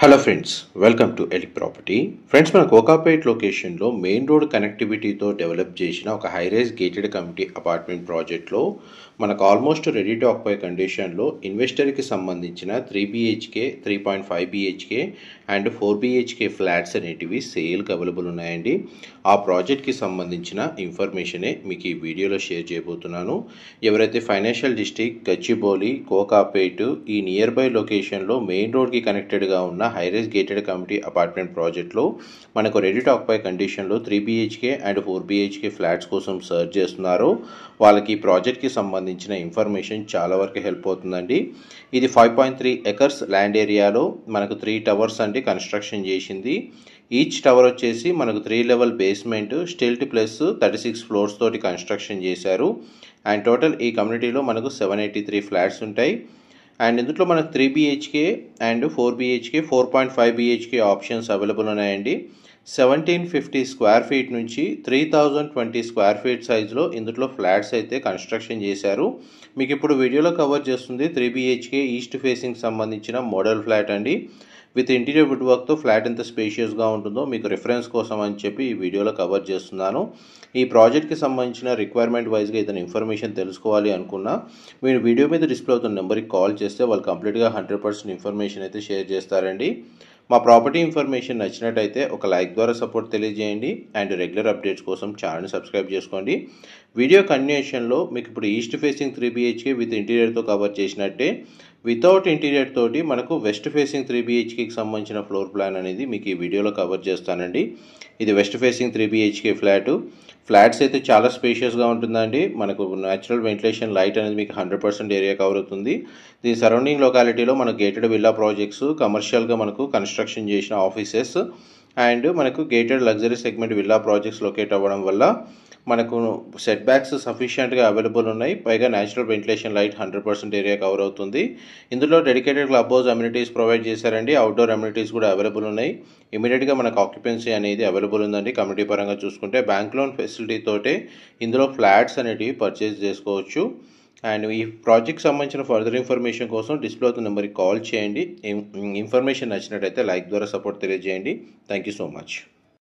Hello friends, welcome to Eli property. Friends, మన కోకాపేట్ లొకేషన్లో main road కనెక్టివిటీతో develop చేసిన ఒక హైరైజ్ గేటెడ్ కమ్యూనిటీ అపార్ట్మెంట్ ప్రాజెక్ట్లో మనకు ఆల్మోస్ట్ రెడీ టు ఆక్యుపై కండిషన్లో ఇన్వెస్టర్కి సంబంధించిన 3 BHK, 3.5 BHK and 4 BHK flats అనేటివి సేల్కి అవైలబుల్ ఉన్నాయండి. ఆ ప్రాజెక్ట్కి సంబంధించిన ఇన్ఫర్మేషనే మీకు ఈ వీడియోలో షేర్ చేయబోతున్నాను. ఎవరైతే ఫైనాన్షియల్ డిస్ట్రిక్ట్, గచ్చిబౌలి, కోకాపేట్ ఈ నియర్ బై లొకేషన్లో మెయిన్ రోడ్కి కనెక్టెడ్గా ఉన్న హైరైజ్ గేటెడ్ కమ్యూనిటీ అపార్ట్మెంట్ ప్రాజెక్ట్లో మనకు రెడీ టు ఆక్యుపై కండిషన్లో 3 BHK అండ్ 4 BHK ఫ్లాట్స్ కోసం సర్చ్ చేస్తున్నారు. వాళ్ళకి ఈ ప్రాజెక్ట్కి సంబంధించిన ఇన్ఫర్మేషన్ చాలా వరకు హెల్ప్ అవుతుందండి. ఇది 5.3 acres ల్యాండ్ ఏరియాలో మనకు 3 టవర్స్ అండి కన్స్ట్రక్షన్ చేసింది. ఈచ్ టవర్ వచ్చేసి మనకు 3 level basement, stilt plus 36 floors తోటి కన్స్ట్రక్షన్ చేశారు. అండ్ టోటల్ ఈ కమ్యూనిటీలో మనకు 783 ఫ్లాట్స్ ఉంటాయి. అండ్ ఇందులో మనకు 3 BHK and 4 BHK, 4.5 BHK options available ఉన్నాయండి. 1750 స్క్వేర్ ఫీట్ నుంచి 3020 స్క్వేర్ ఫీట్ సైజులో ఇందులో ఫ్లాట్స్ అయితే కన్స్ట్రక్షన్ చేశారు. మీకు ఇప్పుడు వీడియోలో కవర్ చేస్తుంది 3 BHK ఈస్ట్ ఫేసింగ్ సంబంధించిన మోడల్ ఫ్లాట్ అండి. విత్ ఇంటీరియర్ వుడ్ వర్క్తో ఫ్లాట్ ఎంత స్పేషియస్గా ఉంటుందో మీకు రిఫరెన్స్ కోసం అని చెప్పి ఈ వీడియోలో కవర్ చేస్తున్నాను. ఈ ప్రాజెక్ట్కి సంబంధించిన రిక్వైర్మెంట్ వైజ్గా ఏదైనా ఇన్ఫర్మేషన్ తెలుసుకోవాలి అనుకున్నా మీరు వీడియో మీద డిస్ప్లే అవుతున్న నెంబర్కి కాల్ చేస్తే వాళ్ళు కంప్లీట్గా 100% ఇన్ఫర్మేషన్ అయితే షేర్ చేస్తారండి. మా ప్రాపర్టీ ఇన్ఫర్మేషన్ నచ్చినట్టయితే ఒక లైక్ ద్వారా సపోర్ట్ తెలియజేయండి అండ్ రెగ్యులర్ అప్డేట్స్ కోసం ఛానల్ని సబ్స్క్రైబ్ చేసుకోండి. వీడియో కంటిన్యూషన్లో మీకు ఇప్పుడు ఈస్ట్ ఫేసింగ్ 3 BHK విత్ ఇంటీరియర్తో కవర్ చేసినట్టే వితౌట్ ఇంటీరియర్ తోటి మనకు వెస్ట్ ఫేసింగ్ 3 BHKకి సంబంధించిన ఫ్లోర్ ప్లాన్ అనేది మీకు ఈ వీడియోలో కవర్ చేస్తానండి. ఇది వెస్ట్ ఫేసింగ్ 3 BHK ఫ్లాట్స్ అయితే చాలా స్పేషియస్గా ఉంటుందండి. మనకు న్యాచురల్ వెంటిలేషన్, లైట్ అనేది మీకు 100% ఏరియా కవర్ అవుతుంది. దీని సరౌండింగ్ లొకాలిటీలో మనకు గేటెడ్ విల్లా ప్రాజెక్ట్స్, కమర్షియల్గా మనకు కన్స్ట్రక్షన్ చేసిన ఆఫీసెస్ అండ్ మనకు gated luxury segment villa projects locate అవ్వడం వల్ల మనకు సెట్ బ్యాక్స్ సఫిషియెంట్గా అవైలబుల్ ఉన్నాయి. పైగా natural ventilation, light 100% area cover అవుతుంది. ఇందులో dedicated club house amenities provide చేశారండి. అవుట్డోర్ అమ్యూనిటీస్ కూడా అవైలబుల్ ఉన్నాయి. ఇమీడియట్గా మనకు ఆక్యుపెన్సీ అనేది అవైలబుల్ ఉందండి. కమ్యూనిటీ పరంగా చూసుకుంటే బ్యాంక్ లోన్ ఫెసిలిటీ తోటే ఇందులో ఫ్లాట్స్ అనేటివి పర్చేస్ చేసుకోవచ్చు. అండ్ ఈ ప్రాజెక్ట్కి సంబంధించిన ఫర్దర్ ఇన్ఫర్మేషన్ కోసం డిస్ప్లే అవుతున్న నెంబర్కి కాల్ చేయండి. ఇన్ఫర్మేషన్ నచ్చినట్టయితే లైక్ ద్వారా సపోర్ట్ తెలియజేయండి. Thank you so much.